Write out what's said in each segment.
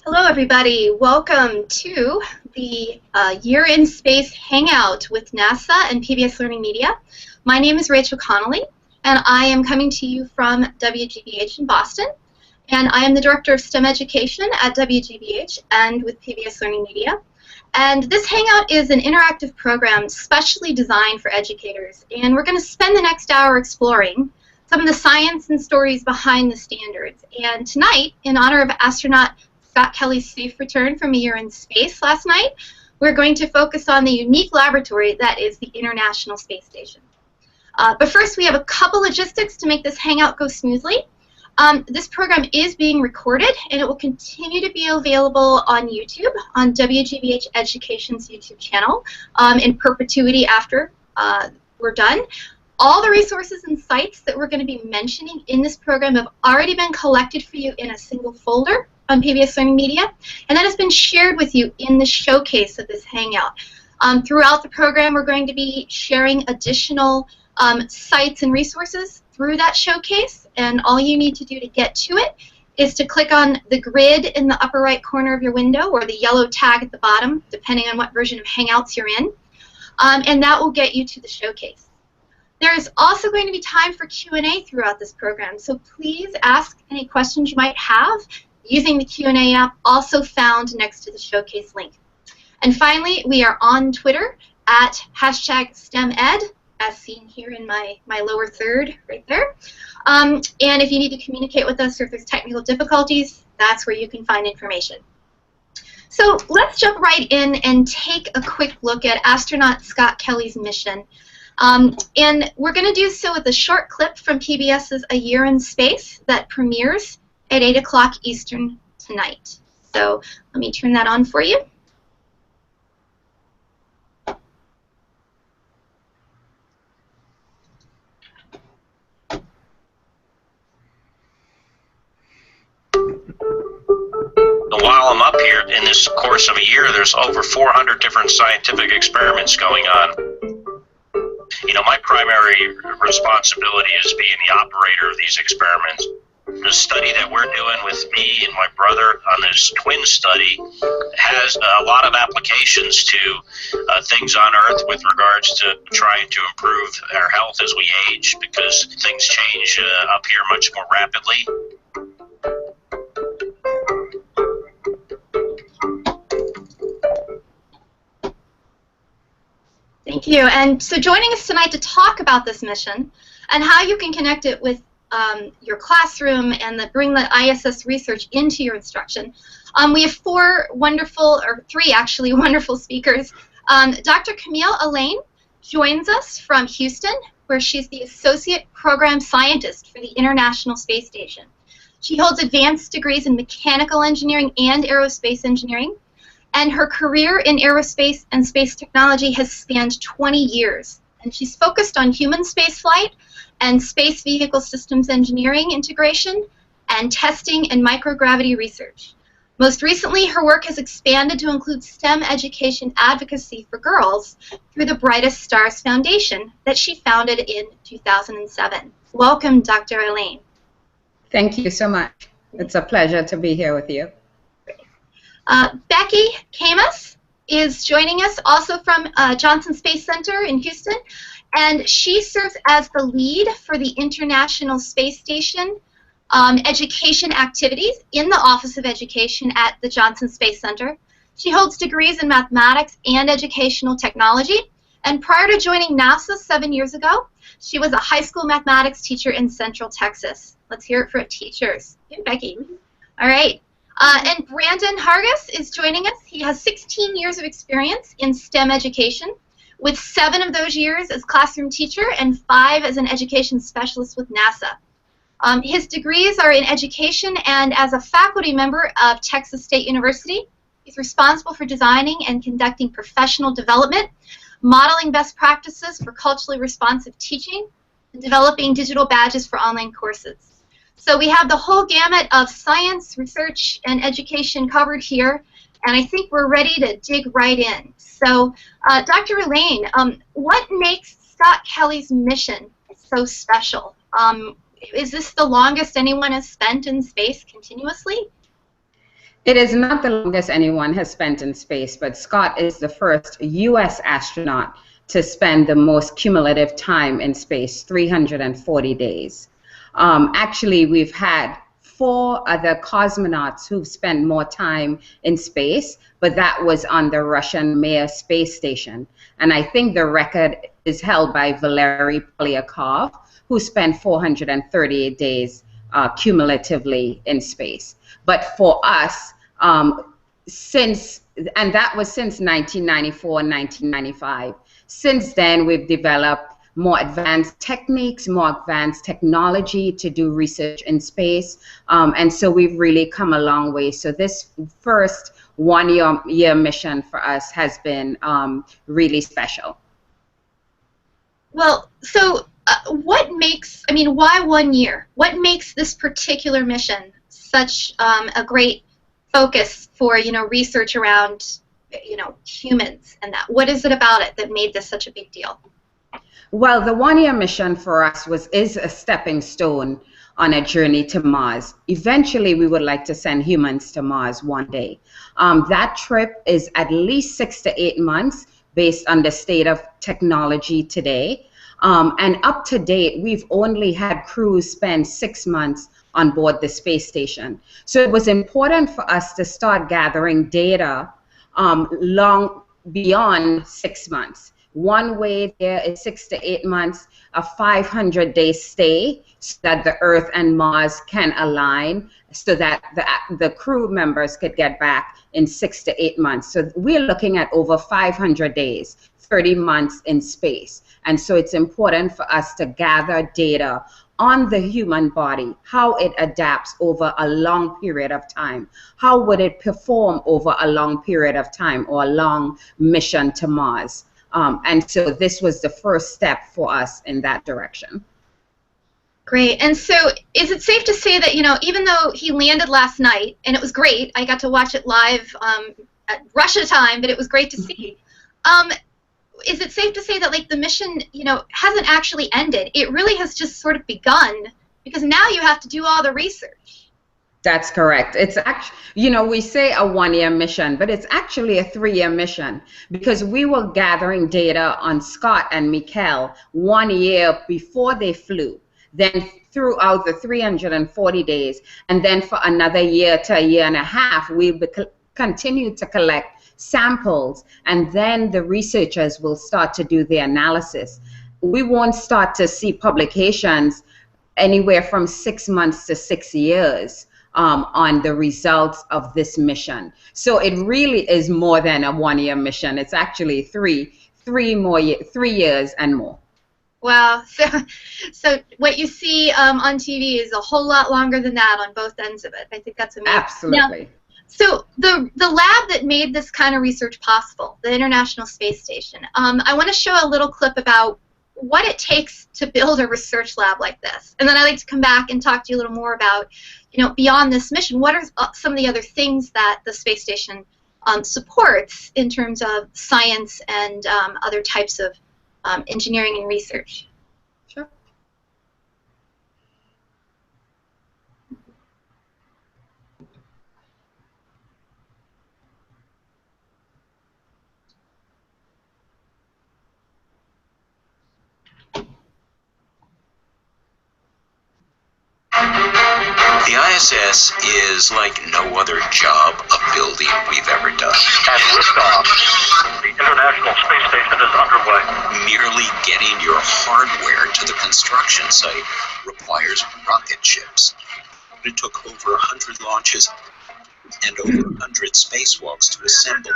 Hello, everybody. Welcome to the Year in Space Hangout with NASA and PBS LearningMedia. My name is Rachel Connolly, and I am coming to you from WGBH in Boston. And I am the Director of STEM Education at WGBH and with PBS LearningMedia. And this Hangout is an interactive program specially designed for educators. And we're going to spend the next hour exploring some of the science and stories behind the standards. And tonight, in honor of astronaut Scott Kelly's safe return from a year in space last night, we're going to focus on the unique laboratory that is the International Space Station. But first, we have a couple logistics to make this Hangout go smoothly. This program is being recorded, and it will continue to be available on YouTube, on WGBH Education's YouTube channel, in perpetuity after we're done. All the resources and sites that we're going to be mentioning in this program have already been collected for you in a single folder on PBS LearningMedia, and that has been shared with you in the showcase of this Hangout. Throughout the program, we're going to be sharing additional sites and resources through that showcase, and all you need to do to get to it is to click on the grid in the upper right corner of your window or the yellow tag at the bottom, depending on what version of Hangouts you're in, and that will get you to the showcase. There's also going to be time for Q&A throughout this program, so please ask any questions you might have using the Q&A app also found next to the showcase link. And finally, we are on Twitter at #StemEd, as seen here in my lower third right there. And if you need to communicate with us or if there's technical difficulties, that's where you can find information. So let's jump right in and take a quick look at astronaut Scott Kelly's mission. And we're going to do so with a short clip from PBS's A Year in Space that premieres at 8 o'clock Eastern tonight. So let me turn that on for you. While I'm up here in this course of a year, there's over 400 different scientific experiments going on. You know, my primary responsibility is being the operator of these experiments. The study that we're doing with me and my brother on this twin study has a lot of applications to things on Earth with regards to trying to improve our health as we age, because things change up here much more rapidly. Thank you. And so joining us tonight to talk about this mission and how you can connect it with your classroom and bring the ISS research into your instruction, we have three actually wonderful speakers. Dr. Camille Alleyne joins us from Houston, where she's the Associate Program Scientist for the International Space Station. She holds advanced degrees in mechanical engineering and aerospace engineering, and her career in aerospace and space technology has spanned 20 years. And she's focused on human spaceflight and space vehicle systems engineering integration and testing and microgravity research. Most recently, her work has expanded to include STEM education advocacy for girls through the Brightest Stars Foundation that she founded in 2007. Welcome, Dr. Alleyne. Thank you so much. It's a pleasure to be here with you. Becky is joining us also from Johnson Space Center in Houston, and she serves as the lead for the International Space Station education activities in the Office of Education at the Johnson Space Center. She holds degrees in mathematics and educational technology, and prior to joining NASA 7 years ago, she was a high school mathematics teacher in Central Texas. Let's hear it for teachers. Hey, Becky. All right. And Brandon Hargis is joining us. He has 16 years of experience in STEM education, with 7 of those years as classroom teacher and 5 as an education specialist with NASA. His degrees are in education, and as a faculty member of Texas State University, he's responsible for designing and conducting professional development, modeling best practices for culturally responsive teaching, and developing digital badges for online courses. So we have the whole gamut of science, research, and education covered here, and I think we're ready to dig right in. So, Dr. Alleyne, what makes Scott Kelly's mission so special? Is this the longest anyone has spent in space continuously? It is not the longest anyone has spent in space, but Scott is the first U.S. astronaut to spend the most cumulative time in space, 340 days. Actually, we've had 4 other cosmonauts who've spent more time in space, but that was on the Russian Mir space station. And I think the record is held by Valery Polyakov, who spent 438 days cumulatively in space. But for us, and that was since 1994 and 1995. Since then, we've developed more advanced techniques, more advanced technology to do research in space. And so we've really come a long way. So this first one-year mission for us has been really special. Well, so what makes, I mean, why 1 year? What makes this particular mission such a great focus for, research around, humans and that? What is it about it that made this such a big deal? Well, the one-year mission for us is a stepping stone on a journey to Mars. Eventually, we would like to send humans to Mars one day. That trip is at least 6 to 8 months based on the state of technology today. And up to date, we've only had crews spend 6 months on board the space station. So it was important for us to start gathering data long beyond 6 months. One way there is 6 to 8 months, a 500-day stay, so that the Earth and Mars can align, so that the crew members could get back in 6 to 8 months. So we're looking at over 500 days, 30 months in space. And so it's important for us to gather data on the human body, how it adapts over a long period of time. How would it perform over a long period of time or a long mission to Mars? And so this was the first step for us in that direction. Great. And so is it safe to say that, even though he landed last night, and it was great, I got to watch it live at Russia time, but it was great to see. Is it safe to say that, like, the mission, hasn't actually ended? It really has just sort of begun, because now you have to do all the research. That's correct. It's actually, we say a one-year mission, but it's actually a 3-year mission, because we were gathering data on Scott and Mikel 1 year before they flew, then throughout the 340 days, and then for another year to a year and a half, we continued to collect samples, and then the researchers will start to do the analysis. We won't start to see publications anywhere from 6 months to 6 years on the results of this mission. So it really is more than a 1-year mission. It's actually 3 years and more. Wow. So what you see on TV is a whole lot longer than that on both ends of it. I think that's amazing. Absolutely. Now, so the lab that made this kind of research possible, the International Space Station, I want to show a little clip about what it takes to build a research lab like this. And then I'd like to come back and talk to you a little more about, beyond this mission, what are some of the other things that the space station supports in terms of science and other types of engineering and research. Sure. The ISS is like no other job of building we've ever done. And liftoff. The International Space Station is underway. Merely getting your hardware to the construction site requires rocket ships. It took over 100 launches and over 100 spacewalks to assemble.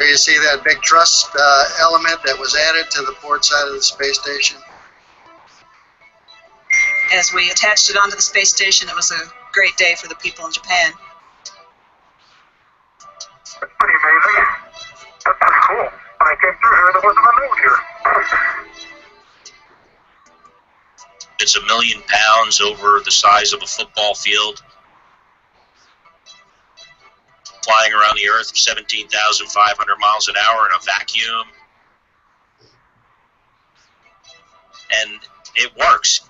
You see that big truss element that was added to the port side of the space station? As we attached it onto the space station, it was a great day for the people in Japan. That's pretty amazing. That's pretty cool. When I came through here, there wasn't a note here. it's 1 million pounds over the size of a football field, flying around the Earth 17,500 miles an hour in a vacuum. And it works.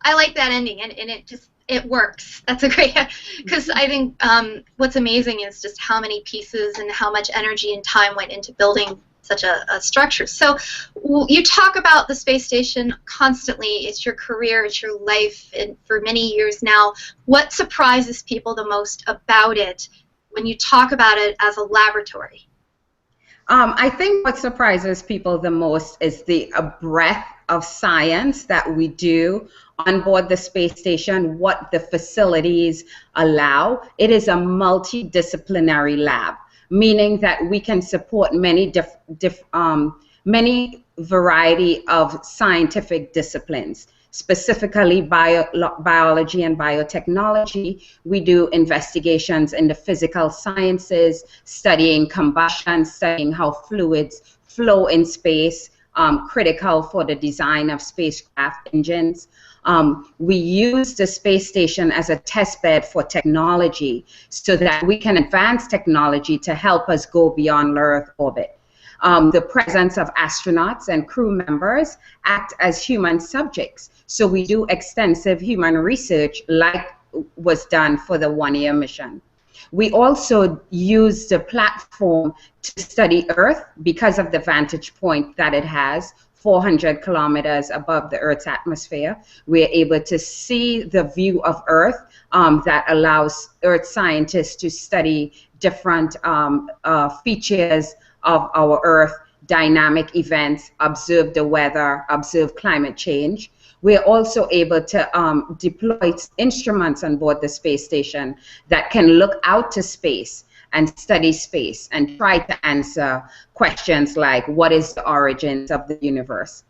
I like that ending, and it works. That's a great, because I think what's amazing is just how many pieces and how much energy and time went into building such a structure. So you talk about the space station constantly. It's your career, it's your life, and for many years now. What surprises people the most about it when you talk about it as a laboratory? I think what surprises people the most is the breadth of science that we do on board the space station, what the facilities allow. It is a multidisciplinary lab, meaning that we can support many many variety of scientific disciplines. Specifically biology and biotechnology. We do investigations in the physical sciences, studying combustion, studying how fluids flow in space, critical for the design of spacecraft engines. We use the space station as a test bed for technology so that we can advance technology to help us go beyond Earth orbit. The presence of astronauts and crew members act as human subjects. So we do extensive human research like was done for the one-year mission. We also use the platform to study Earth because of the vantage point that it has, 400 kilometers above the Earth's atmosphere. We're able to see the view of Earth that allows Earth scientists to study different features of our Earth, dynamic events, observe the weather, observe climate change. We're also able to deploy instruments on board the space station that can look out to space and study space and try to answer questions like, what is the origins of the universe?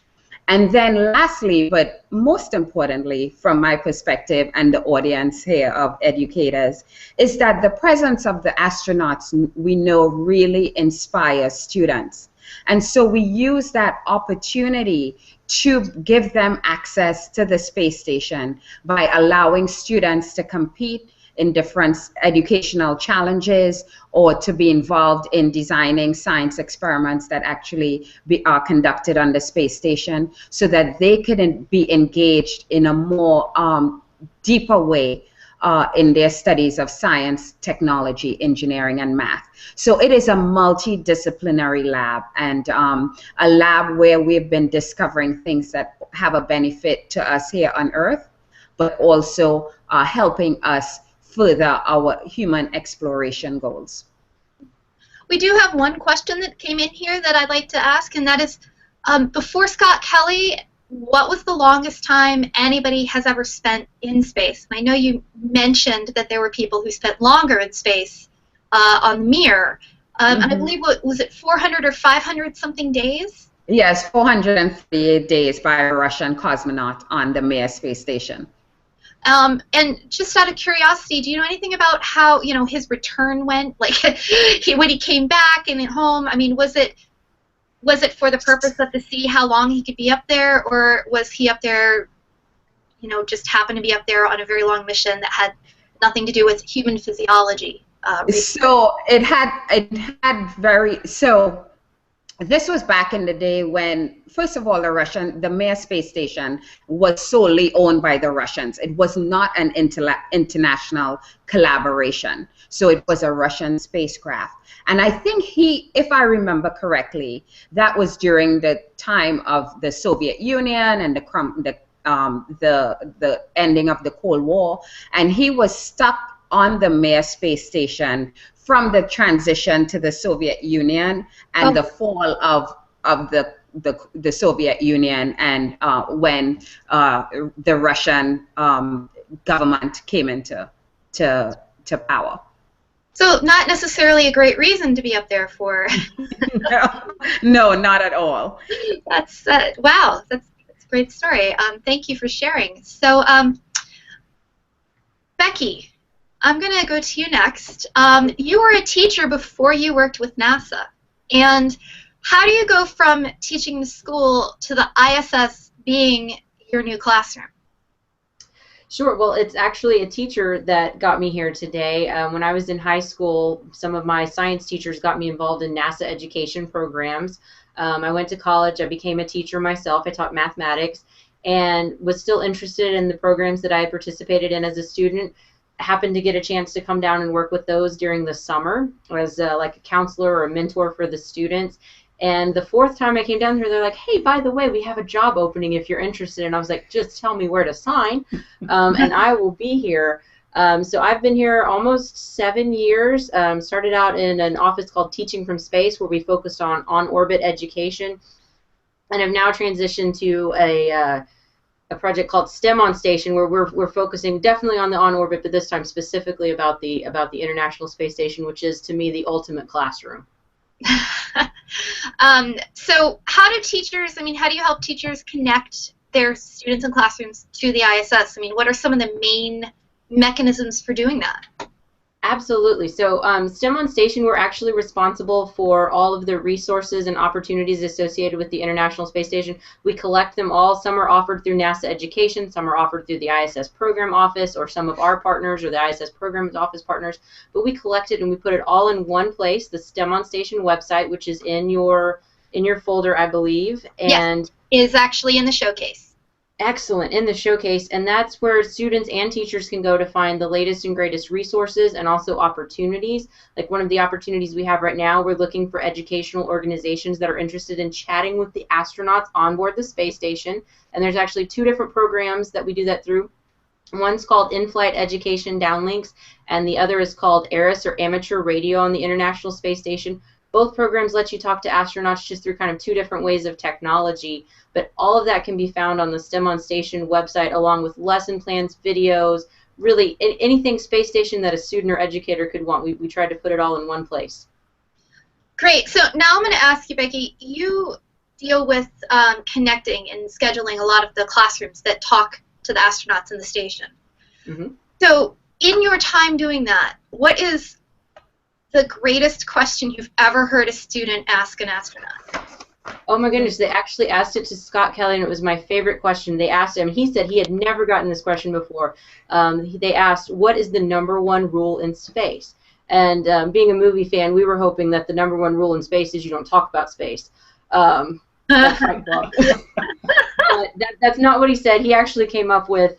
And then lastly, but most importantly, from my perspective and the audience here of educators, is that the presence of the astronauts we know really inspires students. And so we use that opportunity to give them access to the space station by allowing students to compete in different educational challenges or to be involved in designing science experiments that actually are conducted on the space station so that they can be engaged in a more deeper way in their studies of science, technology, engineering, and math. So it is a multidisciplinary lab and a lab where we've been discovering things that have a benefit to us here on Earth, but also helping us further our human exploration goals. We do have one question that came in here that I'd like to ask, and that is, before Scott Kelly, what was the longest time anybody has ever spent in space? I know you mentioned that there were people who spent longer in space on the Mir. And I believe, was it 400 or 500 something days? Yes, 438 days by a Russian cosmonaut on the Mir space station. And just out of curiosity, do you know anything about how, you know, his return went? Like, when he came back and at home, I mean, was it for the purpose of to see how long he could be up there, or was he up there, you know, just happened to be up there on a very long mission that had nothing to do with human physiology? So this was back in the day when, first of all, the Mir space station was solely owned by the Russians. It was not an international collaboration. So it was a Russian spacecraft. And I think if I remember correctly, that was during the time of the Soviet Union and the ending of the Cold War. And he was stuck on the Mir space station from the transition to the Soviet Union and the fall of the Soviet Union and when the Russian government came into power. So not necessarily a great reason to be up there for. No, not at all. That's wow. That's a great story. Thank you for sharing. So, Becky, I'm going to go to you next. You were a teacher before you worked with NASA. And how do you go from teaching the school to the ISS being your new classroom? Sure. Well, it's actually a teacher that got me here today. When I was in high school, some of my science teachers got me involved in NASA education programs. I went to college. I became a teacher myself. I taught mathematics and was still interested in the programs that I had participated in as a student. Happened to get a chance to come down and work with those during the summer as like a counselor or a mentor for the students. And the fourth time I came down here, they're like, hey, by the way, we have a job opening if you're interested. And I was like, just tell me where to sign, and I will be here. So I've been here almost 7 years. Started out in an office called Teaching from Space, where we focused on on-orbit education. And I've now transitioned to a project called STEM on Station, where we're focusing definitely on the on-orbit, but this time specifically about the International Space Station, which is, to me, the ultimate classroom. So how do teachers, how do you help teachers connect their students and classrooms to the ISS? What are some of the main mechanisms for doing that? Absolutely. So STEM on Station, we're actually responsible for all of the resources and opportunities associated with the International Space Station. We collect them all. Some are offered through NASA Education, some are offered through the ISS Program Office, or some of our partners or the ISS Programs Office partners. But we collect it and we put it all in one place, the STEM on Station website, which is in your folder, I believe. And yes, is actually in the showcase. Excellent, in the showcase, and that's where students and teachers can go to find the latest and greatest resources and also opportunities. Like one of the opportunities we have right now, we're looking for educational organizations that are interested in chatting with the astronauts on board the space station, and there's actually 2 different programs that we do that through. One's called In-Flight Education Downlinks, and the other is called ARIS, or Amateur Radio on the International Space Station. Both programs let you talk to astronauts just through kind of 2 different ways of technology, but all of that can be found on the STEM on Station website, along with lesson plans, videos, really anything space station that a student or educator could want. We tried to put it all in one place. Great. So now I'm going to ask you, Becky, you deal with connecting and scheduling a lot of the classrooms that talk to the astronauts in the station. Mm-hmm. So in your time doing that, what is the greatest question you've ever heard a student ask an astronaut? Oh my goodness, they actually asked it to Scott Kelly, and it was my favorite question. They asked him, he said he had never gotten this question before. They asked, what is the #1 rule in space? And being a movie fan, we were hoping that the #1 rule in space is you don't talk about space. That's that's not what he said. He actually came up with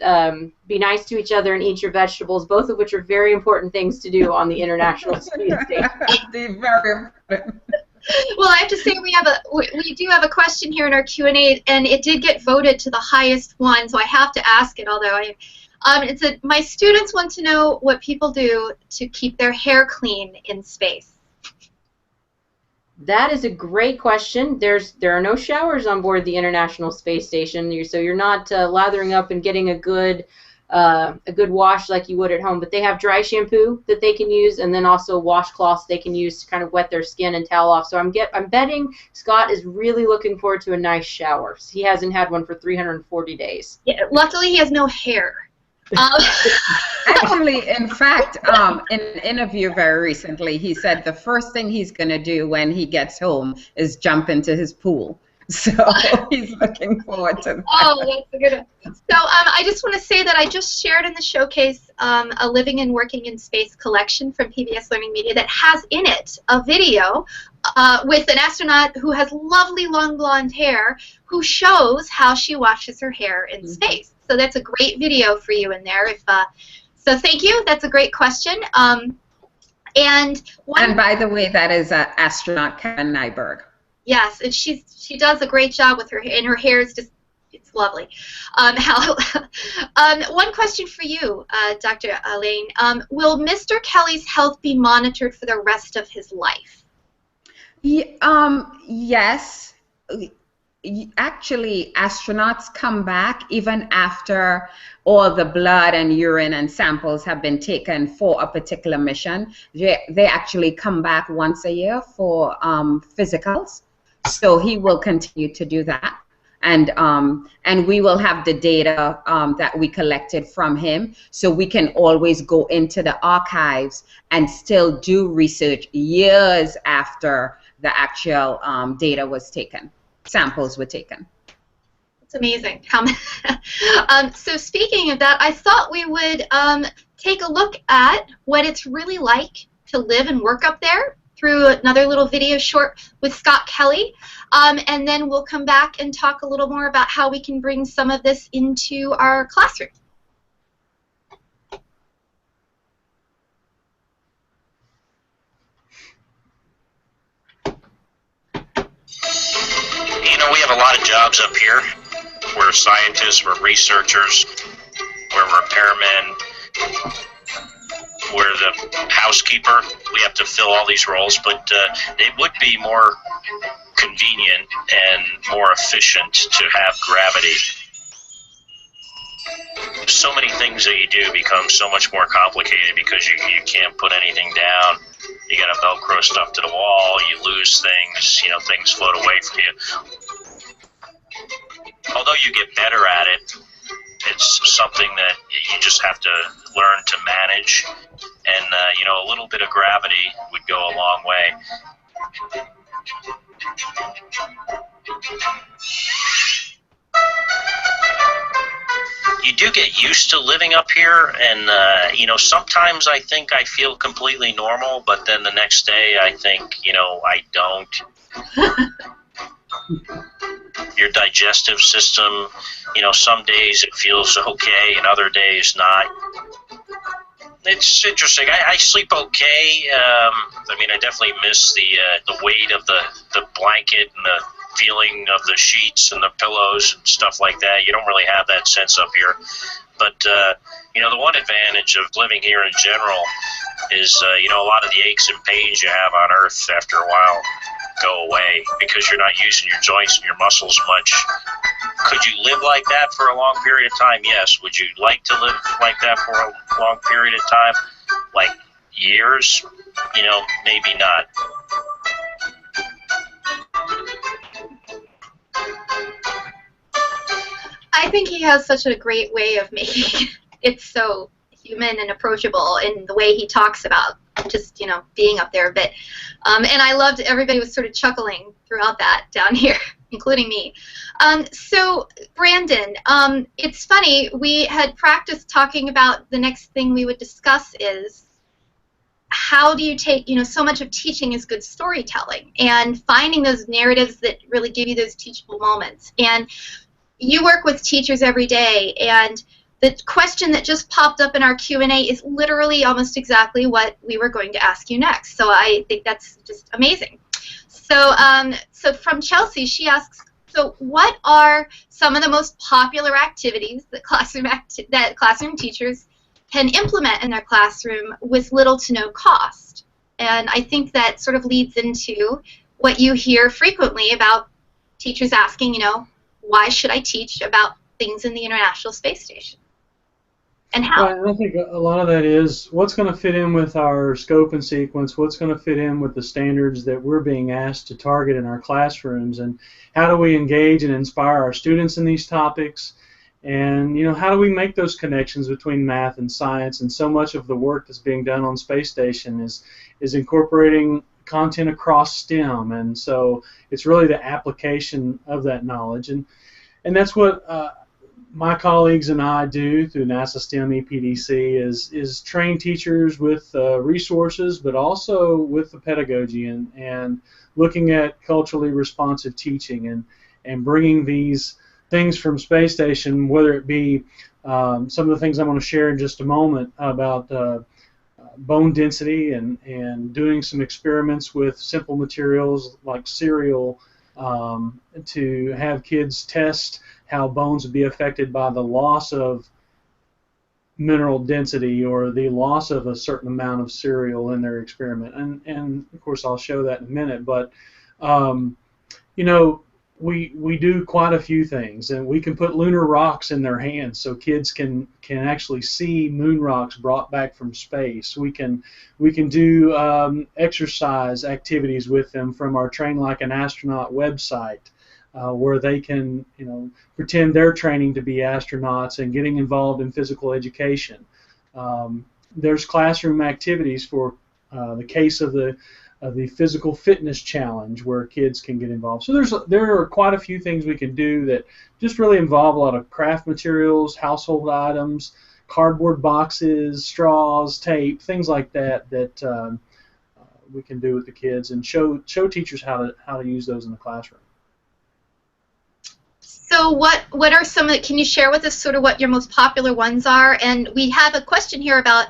be nice to each other and eat your vegetables, both of which are very important things to do on the International Space Station. Very important. Well, I have to say we do have a question here in our Q&A, and it did get voted to the highest one, so I have to ask it. Although it said, my students want to know what people do to keep their hair clean in space. That is a great question. There are no showers on board the International Space Station, so you're not lathering up and getting a good wash like you would at home. But they have dry shampoo that they can use, and then also washcloths they can use to kind of wet their skin and towel off. So I'm betting Scott is really looking forward to a nice shower. He hasn't had one for 340 days. Yeah, luckily he has no hair. Actually, in fact, in an interview very recently, he said the first thing he's going to do when he gets home is jump into his pool. So he's looking forward to that. Oh, that's a good one. So I just want to say that I just shared in the showcase a Living and Working in Space collection from PBS LearningMedia that has in it a video with an astronaut who has lovely long blonde hair who shows how she washes her hair in space. So that's a great video for you in there. So thank you. That's a great question. And by the way, that is astronaut Karen Nyberg. Yes, and she does a great job with her hair, and her hair is just, it's lovely. One question for you, Dr. Alleyne. Will Mr. Kelly's health be monitored for the rest of his life? Yes. Actually, astronauts come back even after all the blood and urine and samples have been taken for a particular mission. They actually come back once a year for physicals. So he will continue to do that. and we will have the data that we collected from him, so we can always go into the archives and still do research years after the actual data was taken, samples were taken. It's amazing. So speaking of that, I thought we would take a look at what it's really like to live and work up there through another little video short with Scott Kelly, and then we'll come back and talk a little more about how we can bring some of this into our classroom. You know, we have a lot of jobs up here. We're scientists, we're researchers, we're repairmen, we're the housekeeper. We have to fill all these roles, but it would be more convenient and more efficient to have gravity. So many things that you do become so much more complicated because you can't put anything down. You got to Velcro stuff to the wall, you lose things, you know, things float away from you. Although you get better at it, it's something that you just have to learn to manage, and you know, a little bit of gravity would go a long way. You do get used to living up here, and you know, sometimes I think I feel completely normal, but then the next day I think, you know, I don't. Your digestive system, you know, some days it feels okay and other days not. It's interesting. I sleep okay. I mean, I definitely miss the weight of the blanket and the feeling of the sheets and the pillows and stuff like that. You don't really have that sense up here. But, you know, the one advantage of living here in general is, you know, a lot of the aches and pains you have on Earth after a while go away because you're not using your joints and your muscles much. Could you live like that for a long period of time? Yes. Would you like to live like that for a long period of time? Like years? You know, maybe not. I think he has such a great way of making it so human and approachable in the way he talks about just, you know, being up there a bit. And I loved everybody was sort of chuckling throughout that down here, including me. So, Brandon, it's funny, we had practiced talking about the next thing we would discuss is how do you take, you know, so much of teaching is good storytelling and finding those narratives that really give you those teachable moments. And you work with teachers every day, and the question that just popped up in our Q&A is literally almost exactly what we were going to ask you next. So I think that's just amazing. So, so from Chelsea, she asks, so what are some of the most popular activities that classroom teachers can implement in their classroom with little to no cost? And I think that sort of leads into what you hear frequently about teachers asking, you know, why should I teach about things in the International Space Station? And how? Well, I think a lot of that is what's going to fit in with our scope and sequence, what's going to fit in with the standards that we're being asked to target in our classrooms, and how do we engage and inspire our students in these topics, and, you know, how do we make those connections between math and science. And so much of the work that's being done on Space Station is incorporating content across STEM, and so it's really the application of that knowledge, and that's what my colleagues and I do through NASA STEM EPDC is train teachers with resources, but also with the pedagogy and looking at culturally responsive teaching and bringing these things from Space Station, whether it be some of the things I'm going to share in just a moment about bone density and doing some experiments with simple materials like cereal to have kids test how bones would be affected by the loss of mineral density or the loss of a certain amount of cereal in their experiment. And of course I'll show that in a minute, but you know, we do quite a few things, and we can put lunar rocks in their hands so kids can actually see moon rocks brought back from space. We can do exercise activities with them from our Train Like an Astronaut website. where they can, pretend they're training to be astronauts and getting involved in physical education. There's classroom activities for the case of the physical fitness challenge where kids can get involved. So there are quite a few things we can do that just really involve a lot of craft materials, household items, cardboard boxes, straws, tape, things like that we can do with the kids and show teachers how to use those in the classroom. So what are some of can you share with us sort of what your most popular ones are? And we have a question here about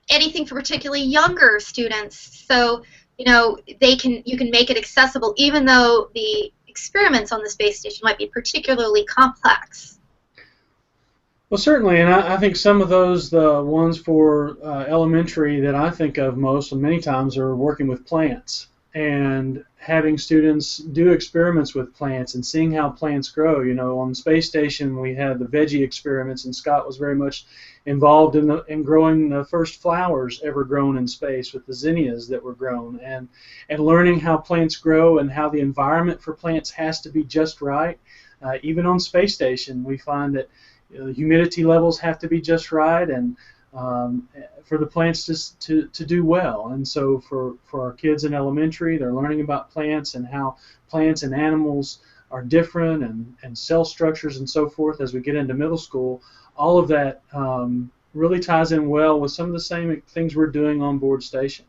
anything for particularly younger students. So, you can make it accessible even though the experiments on the space station might be particularly complex. Well, certainly, and I think some of those, the ones for elementary that I think of most and many times are working with plants and having students do experiments with plants and seeing how plants grow. On the space station we had the veggie experiments, and Scott was very much involved in growing the first flowers ever grown in space with the zinnias that were grown, and learning how plants grow and how the environment for plants has to be just right. Even on space station we find that the humidity levels have to be just right, and for the plants to do well. And so for our kids in elementary, they're learning about plants and how plants and animals are different, and cell structures and so forth. As we get into middle school, all of that really ties in well with some of the same things we're doing on board station.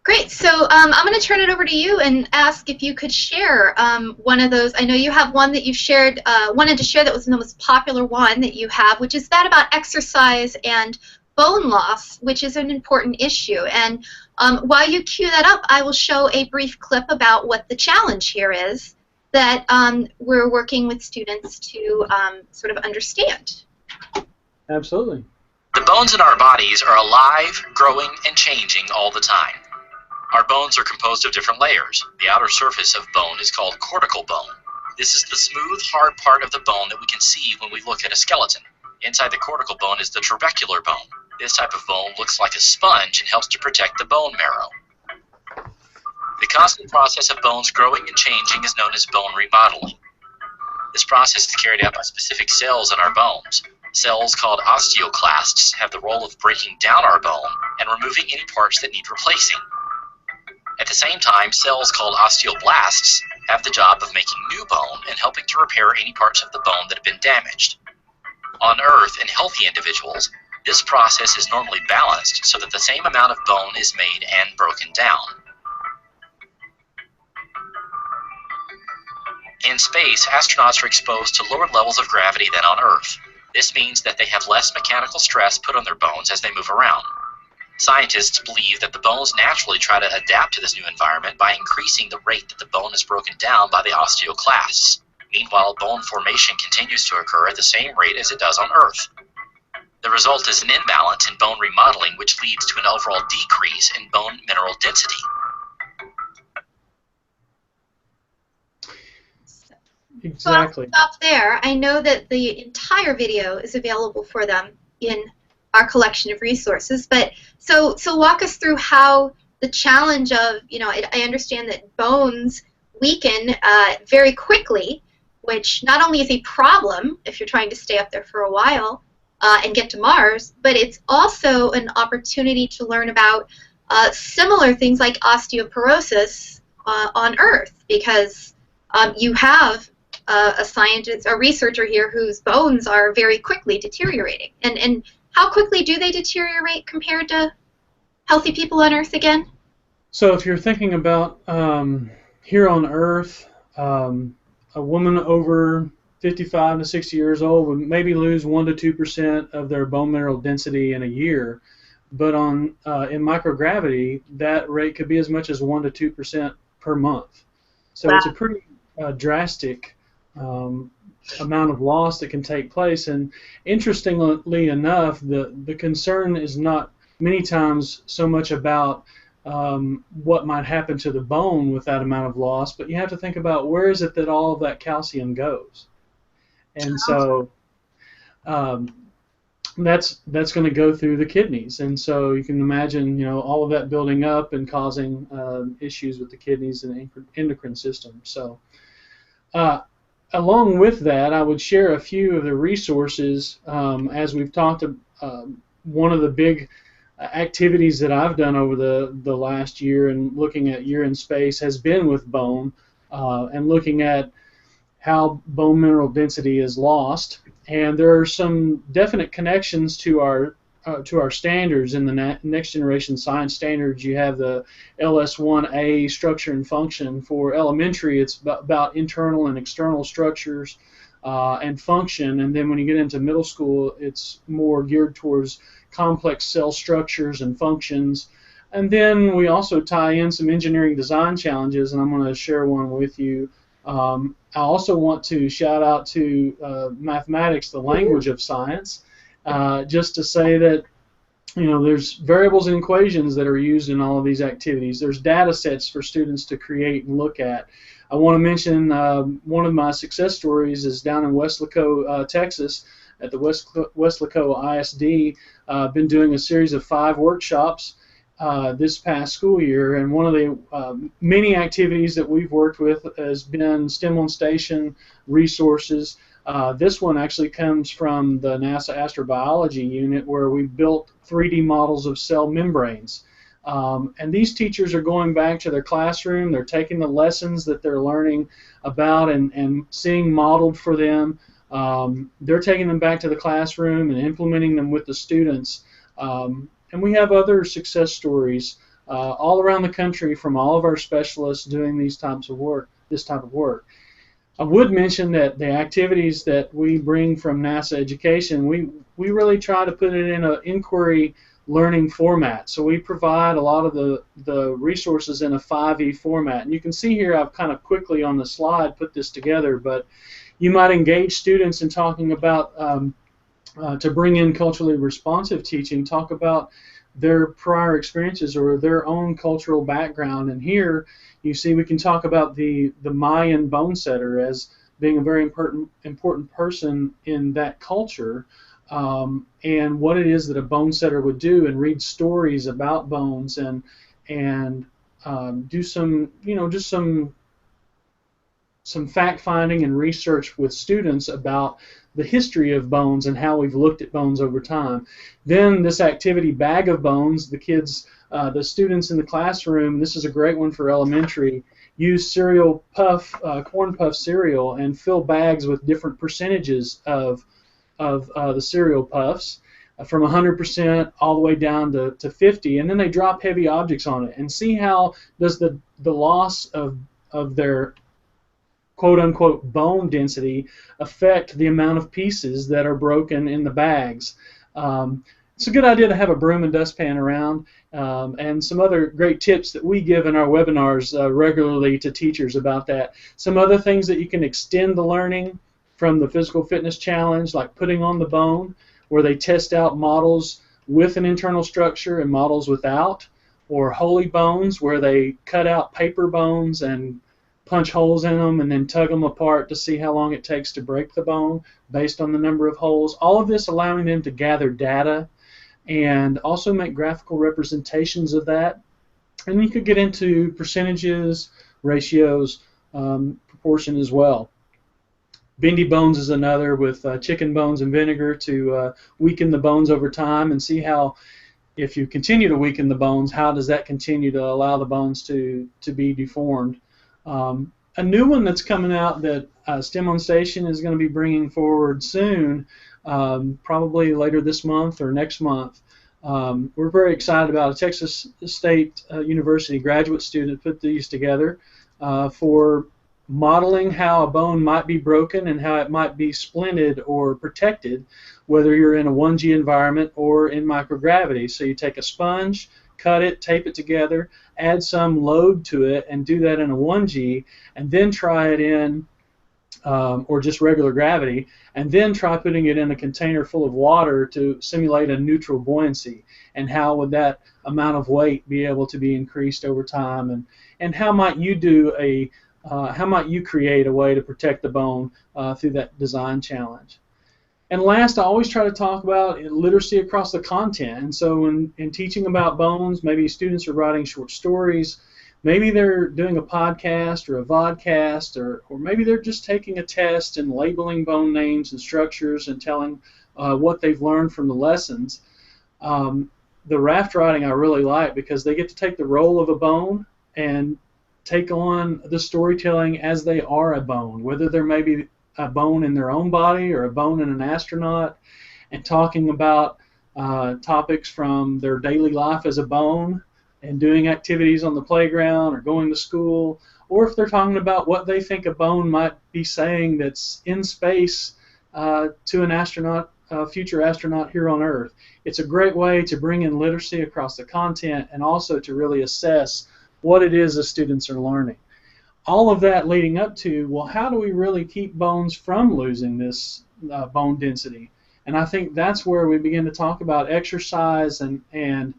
Great. So I'm going to turn it over to you and ask if you could share one of those. I know you have one that you've shared, wanted to share that was the most popular one that you have, which is that about exercise and bone loss, which is an important issue. And while you cue that up, I will show a brief clip about what the challenge here is that we're working with students to sort of understand. Absolutely. The bones in our bodies are alive, growing, and changing all the time. Our bones are composed of different layers. The outer surface of bone is called cortical bone. This is the smooth, hard part of the bone that we can see when we look at a skeleton. Inside the cortical bone is the trabecular bone. This type of bone looks like a sponge and helps to protect the bone marrow. The constant process of bones growing and changing is known as bone remodeling. This process is carried out by specific cells in our bones. Cells called osteoclasts have the role of breaking down our bone and removing any parts that need replacing. At the same time, cells called osteoblasts have the job of making new bone and helping to repair any parts of the bone that have been damaged. On Earth, in healthy individuals, this process is normally balanced so that the same amount of bone is made and broken down. In space, astronauts are exposed to lower levels of gravity than on Earth. This means that they have less mechanical stress put on their bones as they move around. Scientists believe that the bones naturally try to adapt to this new environment by increasing the rate that the bone is broken down by the osteoclasts. Meanwhile, bone formation continues to occur at the same rate as it does on Earth. The result is an imbalance in bone remodeling, which leads to an overall decrease in bone mineral density. Exactly. So I'll stop there. I know that the entire video is available for them in our collection of resources, but so walk us through how the challenge of, I understand that bones weaken very quickly, which not only is a problem if you're trying to stay up there for a while and get to Mars, but it's also an opportunity to learn about similar things like osteoporosis on Earth, because you have a scientist, a researcher here whose bones are very quickly deteriorating. And how quickly do they deteriorate compared to healthy people on Earth again? So if you're thinking about here on Earth, a woman over 55 to 60 years old would maybe lose 1 to 2% of their bone mineral density in a year, but in microgravity, that rate could be as much as 1 to 2% per month. So wow. It's a pretty drastic amount of loss that can take place. And interestingly enough, the concern is not many times so much about what might happen to the bone with that amount of loss, but you have to think about where is it that all of that calcium goes. And so that's going to go through the kidneys, and so you can imagine, you know, all of that building up and causing issues with the kidneys and the endocrine system. So along with that, I would share a few of the resources. As we've talked, one of the big activities that I've done over the last year and looking at year in space has been with bone and looking at how bone mineral density is lost. And there are some definite connections to our standards in the next generation science standards. You have the LS1A structure and function. For elementary, it's about internal and external structures and function. And then when you get into middle school, it's more geared towards complex cell structures and functions. And then we also tie in some engineering design challenges, and I'm going to share one with you. I also want to shout out to mathematics, the language of science, just to say that, you know, there's variables and equations that are used in all of these activities. There's data sets for students to create and look at. I want to mention one of my success stories is down in Weslaco, Texas, at the Weslaco ISD. I've been doing a series of 5 workshops this past school year, and one of the many activities that we've worked with has been STEM on Station resources. This one actually comes from the NASA astrobiology unit, where we built 3D models of cell membranes. And these teachers are going back to their classroom. They're taking the lessons that they're learning about and seeing modeled for them. They're taking them back to the classroom and implementing them with the students. And we have other success stories all around the country from all of our specialists doing this type of work. I would mention that the activities that we bring from NASA Education, we really try to put it in an inquiry learning format. So we provide a lot of the resources in a 5E format. And you can see here I've kind of quickly on the slide put this together, but you might engage students in talking about to bring in culturally responsive teaching, talk about their prior experiences or their own cultural background. And here you see we can talk about the Mayan bone setter as being a very important person in that culture, and what it is that a bone setter would do, and read stories about bones and do some, you know, just some fact finding and research with students about the history of bones and how we've looked at bones over time. Then this activity, Bag of Bones, the kids, the students in the classroom, this is a great one for elementary, use cereal puff, corn puff cereal, and fill bags with different percentages of the cereal puffs, from 100% all the way down to 50, and then they drop heavy objects on it and see how does the loss of their quote-unquote bone density affect the amount of pieces that are broken in the bags. It's a good idea to have a broom and dustpan around, and some other great tips that we give in our webinars regularly to teachers about that. Some other things that you can extend the learning from the physical fitness challenge, like putting on the bone, where they test out models with an internal structure and models without, or holy bones, where they cut out paper bones and punch holes in them and then tug them apart to see how long it takes to break the bone based on the number of holes. All of this allowing them to gather data and also make graphical representations of that. And you could get into percentages, ratios, proportion as well. Bendy bones is another, with chicken bones and vinegar to weaken the bones over time and see how, if you continue to weaken the bones, how does that continue to allow the bones to be deformed. A new one that's coming out that STEM on Station is going to be bringing forward soon, probably later this month or next month. We're very excited about a Texas State University graduate student put these together for modeling how a bone might be broken and how it might be splinted or protected, whether you're in a 1G environment or in microgravity. So you take a sponge, cut it, tape it together, add some load to it, and do that in a 1G, and then try it in, or just regular gravity, and then try putting it in a container full of water to simulate a neutral buoyancy, and how would that amount of weight be able to be increased over time, and how might you do how might you create a way to protect the bone through that design challenge. And last, I always try to talk about literacy across the content. And so in teaching about bones, maybe students are writing short stories, maybe they're doing a podcast or a vodcast, or maybe they're just taking a test and labeling bone names and structures and telling what they've learned from the lessons. The raft writing I really like because they get to take the role of a bone and take on the storytelling as they are a bone, whether they're maybe a bone in their own body or a bone in an astronaut, and talking about topics from their daily life as a bone and doing activities on the playground or going to school, or if they're talking about what they think a bone might be saying that's in space to an astronaut, future astronaut here on Earth. It's a great way to bring in literacy across the content and also to really assess what it is the students are learning. All of that leading up to, well, how do we really keep bones from losing this bone density? And I think that's where we begin to talk about exercise and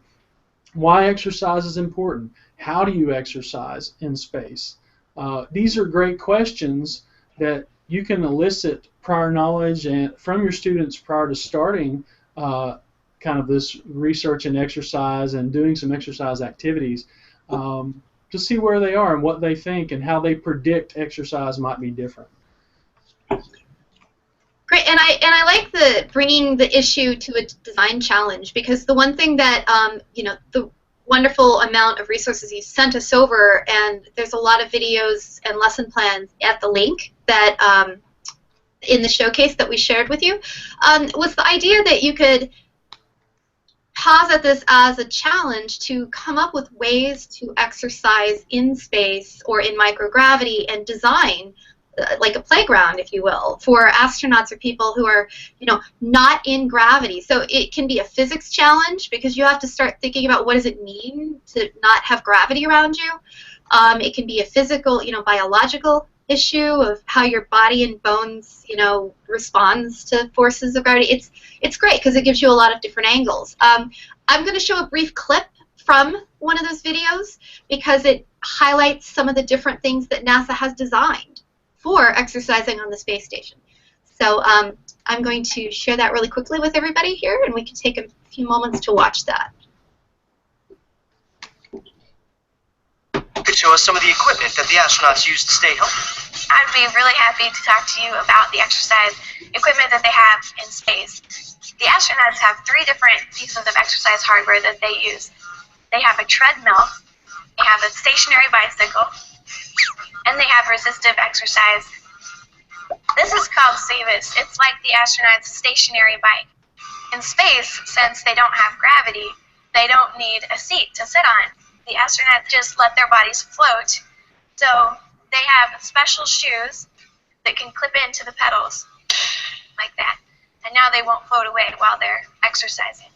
why exercise is important. How do you exercise in space? These are great questions that you can elicit prior knowledge and from your students prior to starting kind of this research and exercise and doing some exercise activities. To see where they are and what they think and how they predict exercise might be different. Great, and I like the bringing the issue to a design challenge, because the one thing that the wonderful amount of resources you sent us over, and there's a lot of videos and lesson plans at the link that in the showcase that we shared with you, was the idea that you could posit this as a challenge to come up with ways to exercise in space or in microgravity and design like a playground, if you will, for astronauts or people who are, not in gravity. So it can be a physics challenge because you have to start thinking about what does it mean to not have gravity around you. It can be a physical, biological issue of how your body and bones, responds to forces of gravity. It's great because it gives you a lot of different angles. I'm going to show a brief clip from one of those videos because it highlights some of the different things that NASA has designed for exercising on the space station. So I'm going to share that really quickly with everybody here, and we can take a few moments to watch that. Could show us some of the equipment that the astronauts use to stay healthy. I'd be really happy to talk to you about the exercise equipment that they have in space. The astronauts have 3 different pieces of exercise hardware that they use. They have a treadmill, they have a stationary bicycle, and they have resistive exercise. This is called SAVIS. It's like the astronauts' stationary bike. In space, since they don't have gravity, they don't need a seat to sit on. The astronauts just let their bodies float. So they have special shoes that can clip into the pedals, like that. And now they won't float away while they're exercising.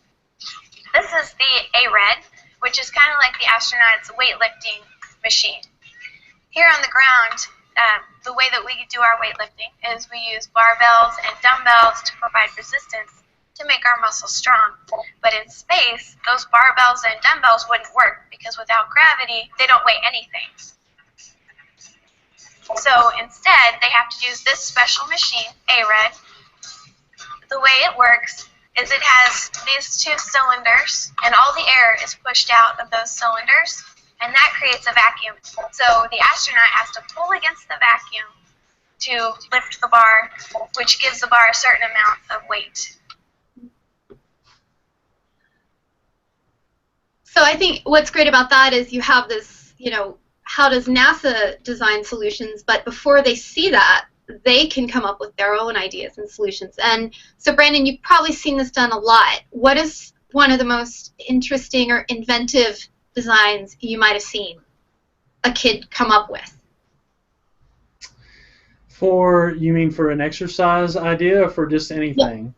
This is the ARED, which is kind of like the astronauts' weightlifting machine. Here on the ground, the way that we do our weightlifting is we use barbells and dumbbells to provide resistance to make our muscles strong. But in space, those barbells and dumbbells wouldn't work because without gravity, they don't weigh anything. So instead, they have to use this special machine, ARED. The way it works is it has these 2 cylinders, and all the air is pushed out of those cylinders, and that creates a vacuum. So the astronaut has to pull against the vacuum to lift the bar, which gives the bar a certain amount of weight. So I think what's great about that is you have this, how does NASA design solutions, but before they see that, they can come up with their own ideas and solutions. And so Brandon, you've probably seen this done a lot. What is one of the most interesting or inventive designs you might have seen a kid come up with? You mean for an exercise idea or for just anything?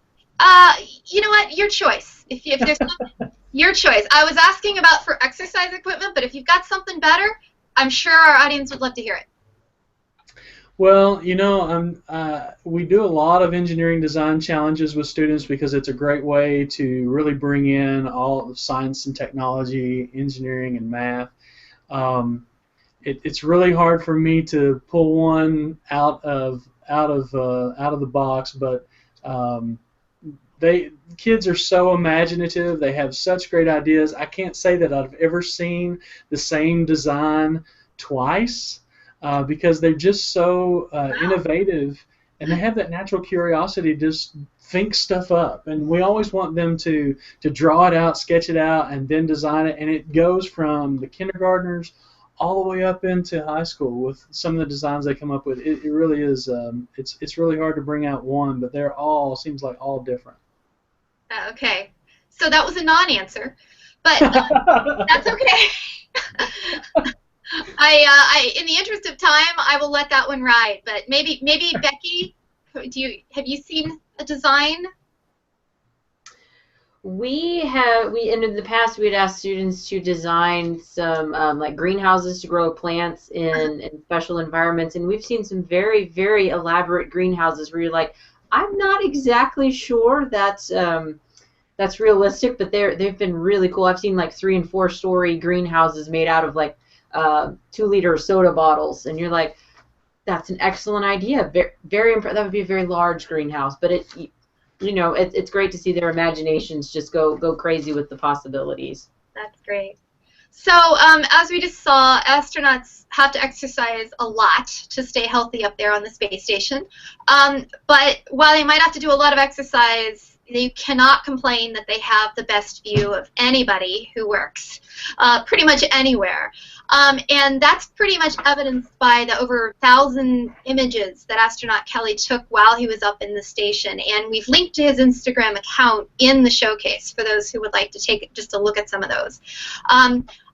You know what? Your choice. If there's something, your choice. I was asking about for exercise equipment, but if you've got something better, I'm sure our audience would love to hear it. Well, we do a lot of engineering design challenges with students because it's a great way to really bring in all of science and technology, engineering and math. It's really hard for me to pull one out of the box, but kids are so imaginative. They have such great ideas. I can't say that I've ever seen the same design twice because they're just so innovative, and they have that natural curiosity to just think stuff up. And we always want them to draw it out, sketch it out, and then design it. And it goes from the kindergartners all the way up into high school with some of the designs they come up with. It really is. It's really hard to bring out one, but they're all seems like all different. Okay, so that was a non-answer, but that's okay. In the interest of time, I will let that one ride. But maybe Becky, have you seen a design? In the past we had asked students to design some like greenhouses to grow plants in special environments, and we've seen some very, very elaborate greenhouses where you're like, I'm not exactly sure that's realistic, but they've been really cool. I've seen like 3- and 4-story greenhouses made out of like 2-liter soda bottles, and you're like, that's an excellent idea. Very that would be a very large greenhouse, but it's great to see their imaginations just go crazy with the possibilities. That's great. So as we just saw, astronauts have to exercise a lot to stay healthy up there on the space station. But while they might have to do a lot of exercise, you cannot complain that they have the best view of anybody who works pretty much anywhere. And that's pretty much evidenced by the over 1,000 images that astronaut Kelly took while he was up in the station. And we've linked to his Instagram account in the showcase for those who would like to take just a look at some of those.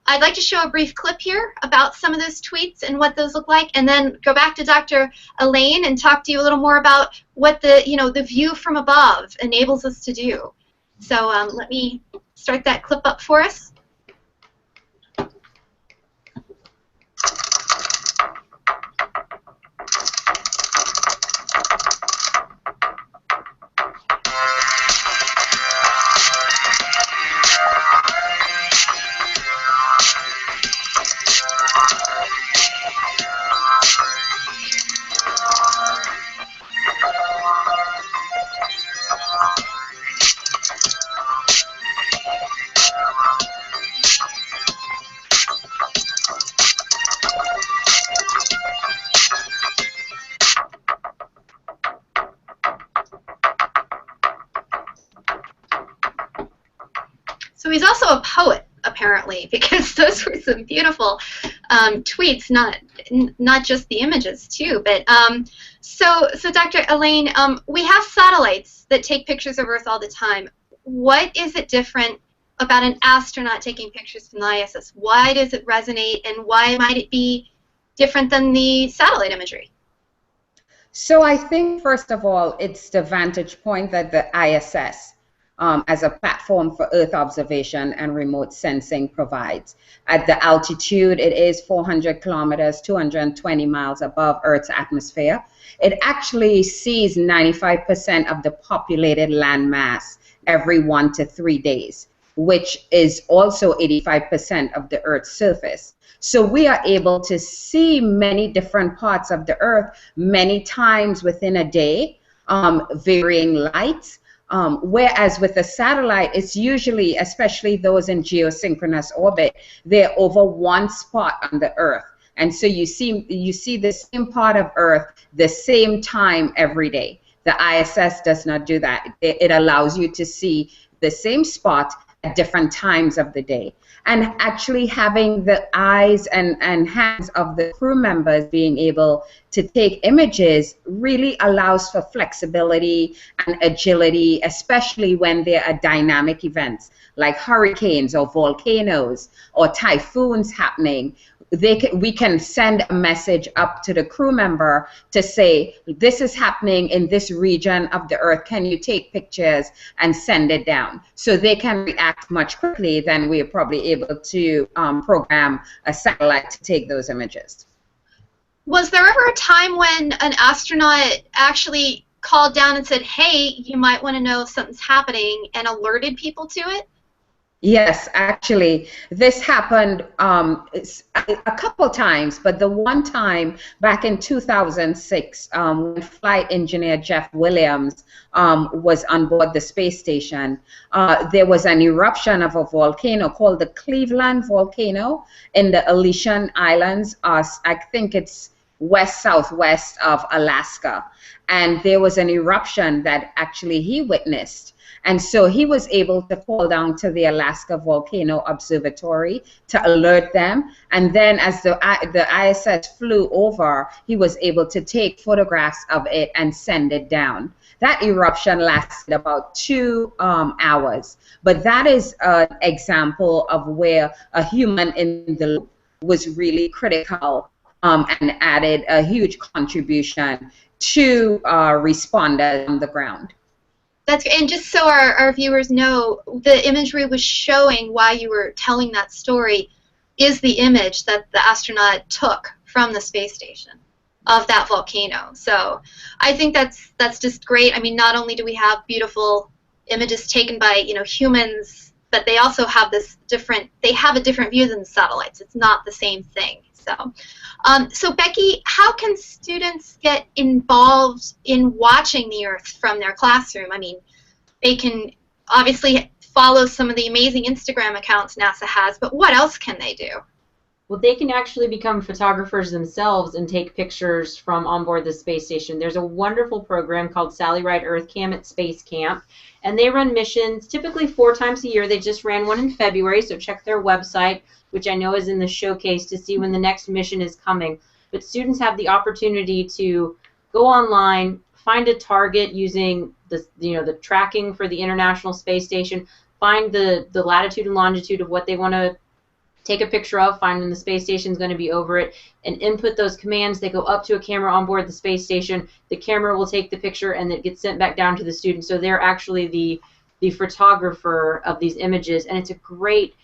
I'd like to show a brief clip here about some of those tweets and what those look like, and then go back to Dr. Alleyne and talk to you a little more about what the view from above enables us to do. So let me start that clip up for us. So he's also a poet, apparently, because those were some beautiful tweets, not just the images, too. But so Dr. Alleyne, we have satellites that take pictures of Earth all the time. What is it different about an astronaut taking pictures from the ISS? Why does it resonate, and why might it be different than the satellite imagery? So I think, first of all, it's the vantage point that the ISS as a platform for Earth observation and remote sensing provides. At the altitude, it is 400 kilometers, 220 miles above Earth's atmosphere. It actually sees 95% of the populated land mass every 1 to 3 days, which is also 85% of the Earth's surface. So we are able to see many different parts of the Earth many times within a day, varying lights. Whereas with a satellite, it's usually, especially those in geosynchronous orbit, they're over one spot on the Earth. And so you see the same part of Earth the same time every day. The ISS does not do that. It allows you to see the same spot at different times of the day. And actually having the eyes and hands of the crew members being able to take images really allows for flexibility and agility, especially when there are dynamic events like hurricanes or volcanoes or typhoons happening. We can send a message up to the crew member to say, this is happening in this region of the Earth, can you take pictures and send it down? So they can react much quickly than we're probably able to program a satellite to take those images. Was there ever a time when an astronaut actually called down and said, hey, you might want to know if something's happening, and alerted people to it? Yes, actually, this happened a couple times, but the one time back in 2006, when flight engineer Jeff Williams was on board the space station, there was an eruption of a volcano called the Cleveland volcano in the Aleutian Islands. I think it's west-southwest of Alaska. And there was an eruption that actually he witnessed. And so he was able to call down to the Alaska Volcano Observatory to alert them. And then as the ISS flew over, he was able to take photographs of it and send it down. That eruption lasted about 2 hours. But that is an example of where a human in the loop was really critical and added a huge contribution to responders on the ground. And just so our viewers know, the imagery was showing why you were telling that story is the image that the astronaut took from the space station of that volcano. So I think that's just great. I mean, not only do we have beautiful images taken by humans, but they also have they have a different view than the satellites. It's not the same thing. So Becky, how can students get involved in watching the Earth from their classroom? I mean, they can obviously follow some of the amazing Instagram accounts NASA has, but what else can they do? Well, they can actually become photographers themselves and take pictures from onboard the space station. There's a wonderful program called Sally Ride Earth Cam at Space Camp, and they run missions typically 4 times a year. They just ran one in February, so check their website, which I know is in the showcase, to see when the next mission is coming. But students have the opportunity to go online, find a target using the tracking for the International Space Station, find the latitude and longitude of what they want to take a picture of, find when the space station is going to be over it, and input those commands. They go up to a camera on board the space station. The camera will take the picture, and it gets sent back down to the student. So they're actually the photographer of these images, and it's a great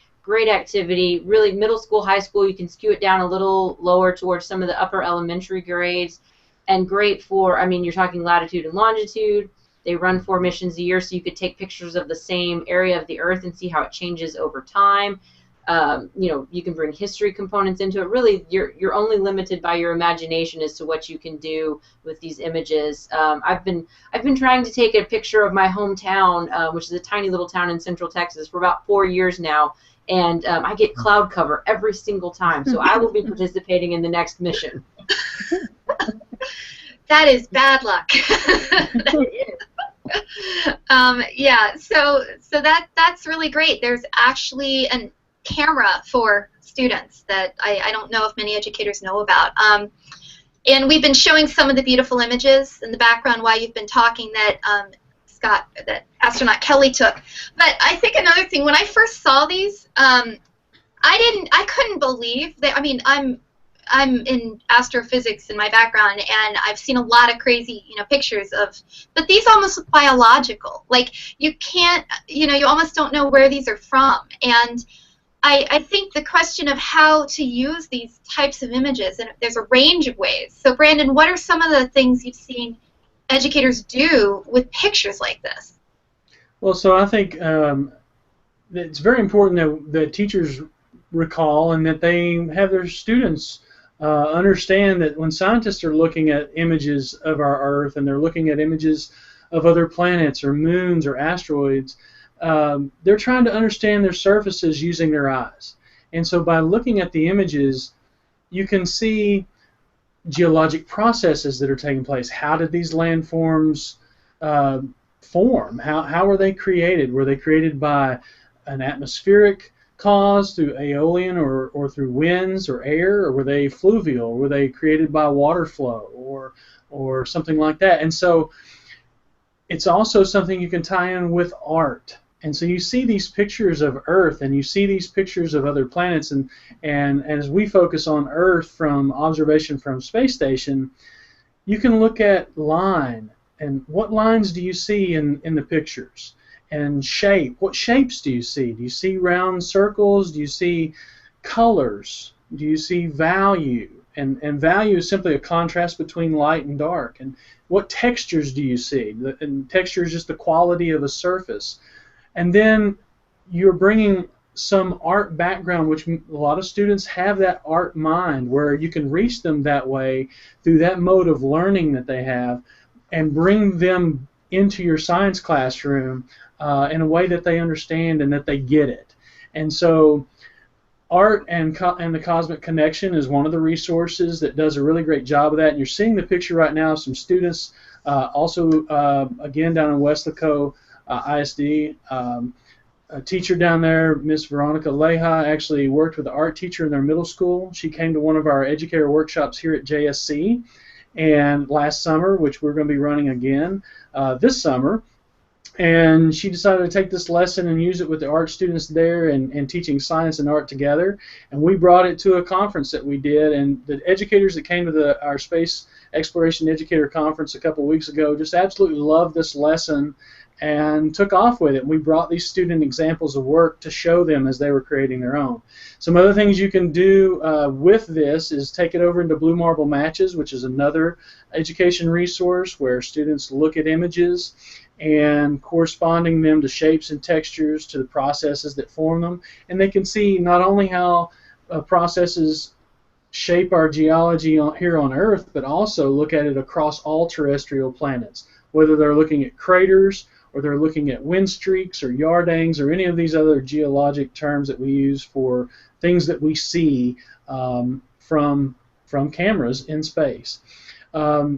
activity. Really, middle school, high school, you can skew it down a little lower towards some of the upper elementary grades, and great for, I mean, you're talking latitude and longitude. They run 4 missions a year, so you could take pictures of the same area of the Earth and see how it changes over time. You can bring history components into it. Really, you're only limited by your imagination as to what you can do with these images. I've been trying to take a picture of my hometown, which is a tiny little town in Central Texas, for about 4 years now, and I get cloud cover every single time. So I will be participating in the next mission. That is bad luck. Yeah. So that's really great. There's actually a camera for students that I don't know if many educators know about. And we've been showing some of the beautiful images in the background while you've been talking that that astronaut Kelly took. But I think another thing, when I first saw these, I couldn't believe that. I mean, I'm in astrophysics in my background, and I've seen a lot of crazy, pictures but these almost look biological. Like, you can't, you almost don't know where these are from. And I think the question of how to use these types of images, and there's a range of ways. So, Brandon, what are some of the things you've seen educators do with pictures like this? Well, so I think it's very important that teachers recall and that they have their students understand that when scientists are looking at images of our Earth and they're looking at images of other planets or moons or asteroids, they're trying to understand their surfaces using their eyes. And so by looking at the images, you can see geologic processes that are taking place. How did these landforms form? How were they created? Were they created by an atmospheric cause through aeolian or through winds or air, or were they fluvial? Were they created by water flow or something like that? And so it's also something you can tie in with art. And so you see these pictures of Earth, and you see these pictures of other planets, and as we focus on Earth from observation from space station, you can look at line, and what lines do you see in the pictures? And shape, what shapes do you see? Do you see round circles? Do you see colors? Do you see value? And value is simply a contrast between light and dark. And what textures do you see? And texture is just the quality of a surface. And then you're bringing some art background, which a lot of students have that art mind, where you can reach them that way through that mode of learning that they have, and bring them into your science classroom in a way that they understand and that they get it. And so art and the Cosmic Connection is one of the resources that does a really great job of that. And you're seeing the picture right now of some students, also again down in Weslaco ISD. A teacher down there, Miss Veronica Leha, actually worked with an art teacher in their middle school. She came to one of our Educator workshops here at JSC and last summer, which we're going to be running again this summer. And she decided to take this lesson and use it with the art students there, and teaching science and art together. And we brought it to a conference that we did, and the educators that came to our Space Exploration Educator Conference a couple weeks ago just absolutely loved this lesson and took off with it. We brought these student examples of work to show them as they were creating their own. Some other things you can do with this is take it over into Blue Marble Matches, which is another education resource where students look at images and corresponding them to shapes and textures, to the processes that form them. And they can see not only how processes shape our geology here on Earth, but also look at it across all terrestrial planets, whether they're looking at craters, or they're looking at wind streaks or yardangs or any of these other geologic terms that we use for things that we see from cameras in space.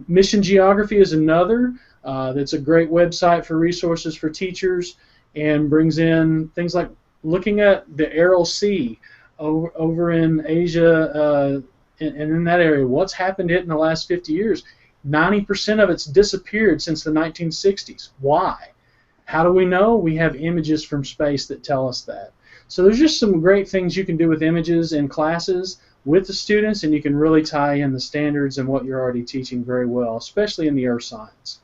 Mission Geography is another that's a great website for resources for teachers, and brings in things like looking at the Aral Sea over in Asia and in that area. What's happened to it in the last 50 years? 90% of it's disappeared since the 1960s. Why? How do we know? We have images from space that tell us that. So there's just some great things you can do with images in classes with the students, and you can really tie in the standards and what you're already teaching very well, especially in the earth science.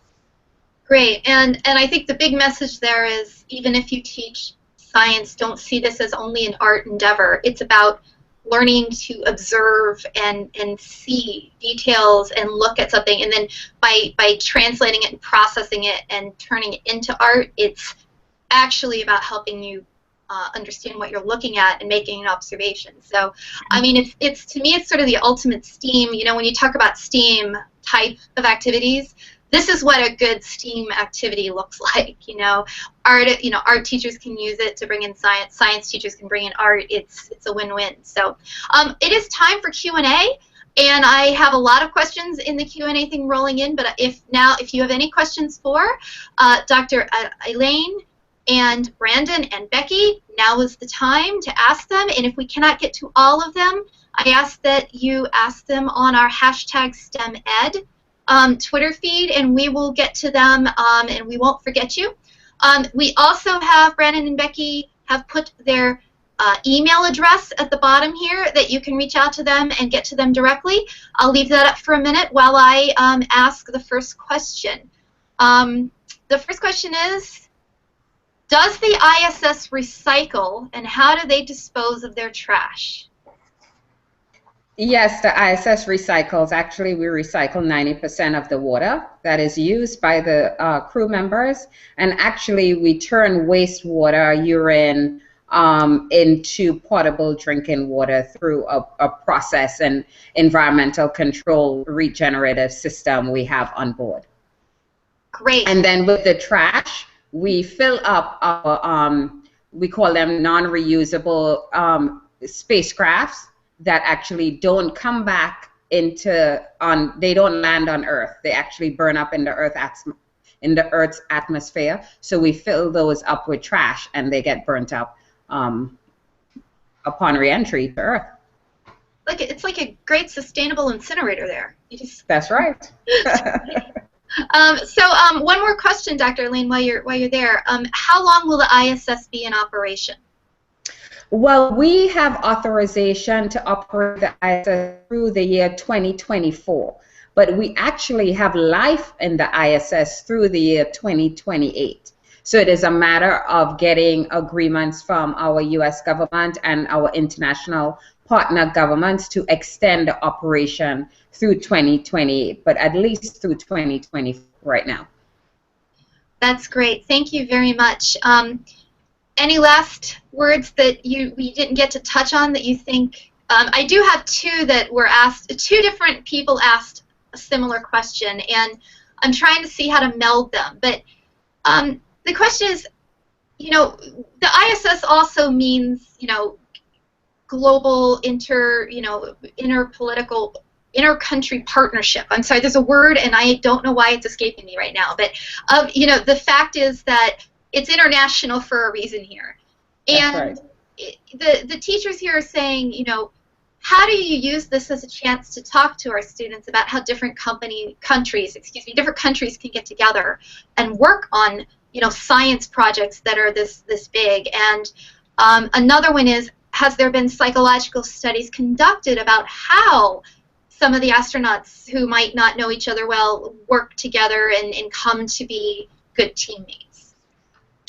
Great, and I think the big message there is, even if you teach science, don't see this as only an art endeavor. It's about learning to observe and see details and look at something, and then by translating it and processing it and turning it into art, it's actually about helping you understand what you're looking at and making an observation. So, I mean, it's to me, it's sort of the ultimate STEAM. You know, when you talk about STEAM type of activities, this is what a good STEAM activity looks like. You know, art teachers can use it to bring in science. Science teachers can bring in art. It's a win-win. So, it is time for Q&A, and I have a lot of questions in the Q&A thing rolling in. But if you have any questions for Dr. Alleyne and Brandon and Becky, now is the time to ask them. And if we cannot get to all of them, I ask that you ask them on our hashtag STEMEd Twitter feed, and we will get to them, and we won't forget you. We also have, Brandon and Becky have put their email address at the bottom here that you can reach out to them and get to them directly. I'll leave that up for a minute while I ask the first question. The first question is, does the ISS recycle, and how do they dispose of their trash? Yes, the ISS recycles. Actually, we recycle 90% of the water that is used by the crew members, and actually we turn wastewater, urine, into potable drinking water through a process and environmental control regenerative system we have on board. Great. And then with the trash, we fill up our, we call them non-reusable spacecrafts that actually don't come back they don't land on Earth. They actually burn up in the Earth's atmosphere. So we fill those up with trash, and they get burnt up upon re-entry to Earth. It's like a great sustainable incinerator there. That's right. One more question, Dr. Alleyne, while you're there. How long will the ISS be in operation? Well, we have authorization to operate the ISS through the year 2024, but we actually have life in the ISS through the year 2028. So it is a matter of getting agreements from our U.S. government and our international partner governments to extend the operation through 2028, but at least through 2020 right now. That's great. Thank you very much. Any last words that we didn't get to touch on that you think? I do have two that were asked. Two different people asked a similar question, and I'm trying to see how to meld them. But the question is, the ISS also means, global inter-country partnership. I'm sorry, there's a word, and I don't know why it's escaping me right now. But the fact is that it's international for a reason here. And the teachers here are saying, how do you use this as a chance to talk to our students about how different countries can get together and work on, science projects that are this big? And another one is, has there been psychological studies conducted about how some of the astronauts who might not know each other well work together and come to be good teammates?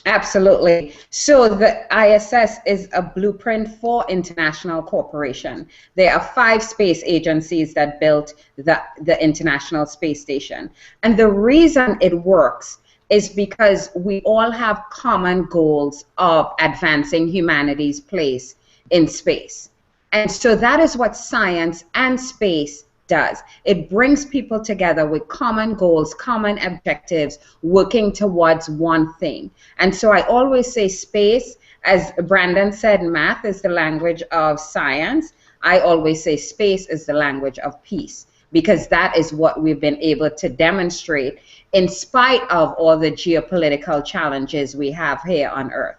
Absolutely. So the ISS is a blueprint for international cooperation. There are 5 space agencies that built the International Space Station. And the reason it works is because we all have common goals of advancing humanity's place in space. And so that is what science and space does. It brings people together with common goals, common objectives, working towards one thing. And so I always say space, as Brandon said, math is the language of science. I always say space is the language of peace, because that is what we've been able to demonstrate in spite of all the geopolitical challenges we have here on Earth.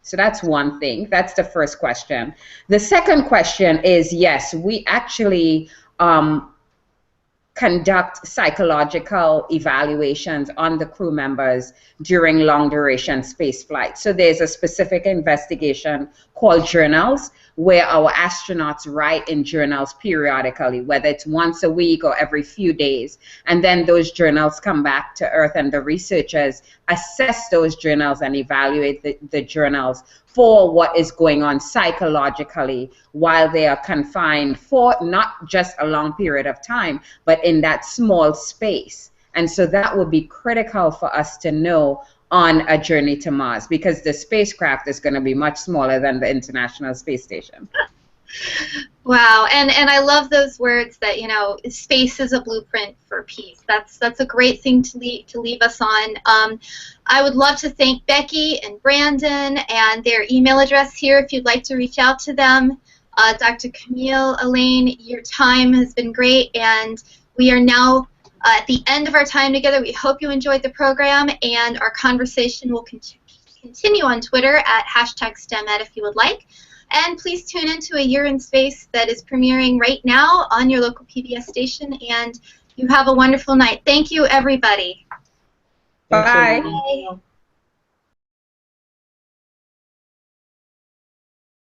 So that's one thing. That's the first question. The second question is, yes, we actually conduct psychological evaluations on the crew members during long-duration space flight. So there's a specific investigation called journals, where our astronauts write in journals periodically, whether it's once a week or every few days. And then those journals come back to Earth, and the researchers assess those journals and evaluate the journals for what is going on psychologically while they are confined for not just a long period of time, but in that small space. And so that would be critical for us to know on a journey to Mars, because the spacecraft is going to be much smaller than the International Space Station. Wow, and I love those words that, space is a blueprint for peace. That's a great thing to leave us on. I would love to thank Becky and Brandon and their email address here if you'd like to reach out to them. Dr. Camille, Alleyne, your time has been great, and we are now at the end of our time together. We hope you enjoyed the program, and our conversation will continue on Twitter at #STEMEd if you would like. And please tune into A Year in Space that is premiering right now on your local PBS station, and you have a wonderful night. Thank you, everybody. Bye. Bye.